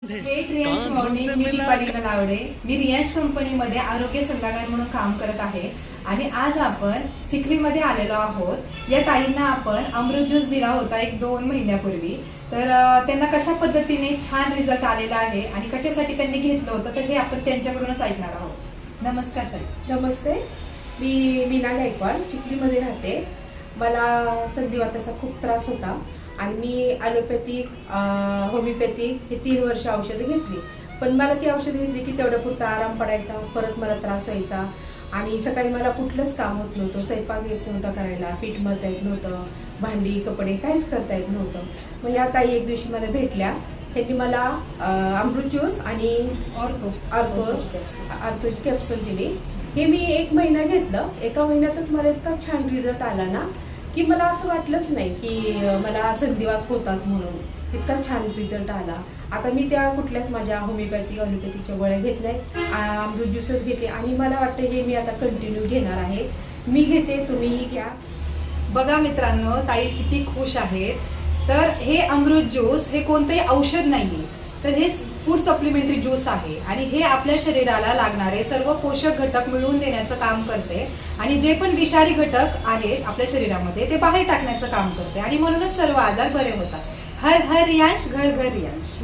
Riyansh morning, मी दीपाली नलावडे. मी रियांश कंपनीमध्ये आरोग्य सल्लागार म्हणून काम करत आहे आणि आज आपण चिखलीमध्ये आलेलो आहोत. या ताईंना आपण अमृत ज्यूस दिला होता 1-2 महिन्यापूर्वी. तर त्यांना कशा पद्धतीने छान रिझल्ट आलेला आहे आणि कशासाठी त्यांनी घेतलं होतं तर हे आपण त्यांच्याकडूनच ऐकणार आहोत. नमस्कार ताई. नमस्ते, मी मीना गायकवाड, चिखलीमध्ये राहते. मला संधिवाताचा खूप त्रास होता आणि मी ॲलोपॅथिक, होमिओपॅथिक हे 3 वर्ष औषधं घेतली. पण मला ती औषधं घेतली की तेवढ्या पुरता आराम पडायचा, परत मला त्रास व्हायचा आणि सकाळी मला कुठलंच काम होत नव्हतं. स्वयंपाक येत नव्हता करायला, पीठ मळता येत नव्हतं, भांडी कपडे काहीच करता येत नव्हतं. मग या ताई एक दिवशी मला भेटल्या. त्यांनी मला अमृत ज्यूस आणि आर्थोची कॅप्सूल दिली. हे मी 1 महिना घेतलं. एका महिन्यातच मला इतका छान रिझल्ट आला ना की मला असं वाटलंच नाही की मला संधिवात होताच म्हणून. इतका छान रिझल्ट आला. आता मी त्या कुठल्याच माझ्या होमिओपॅथिक ॲलोपॅथिकच्या गोळ्या घेतल्या, अमृत ज्यूसच घेते आणि मला वाटतं हे मी आता कंटिन्यू घेणार आहे. मी घेते, तुम्हीही घ्या. बघा मित्रांनो, ताई किती खुश आहेत. तर हे अमृत ज्यूस हे कोणतंही औषध नाही, तर हे फूड सप्लिमेंटरी ज्यूस आहे आणि हे आपल्या शरीराला लागणारे सर्व पोषक घटक मिळवून देण्याचं काम करते आणि जे पण विषारी घटक आहेत आपल्या शरीरामध्ये ते बाहेर टाकण्याचं काम करते आणि म्हणूनच सर्व आजार बरे होतात. हर हर रियांश, घर घर रियांश.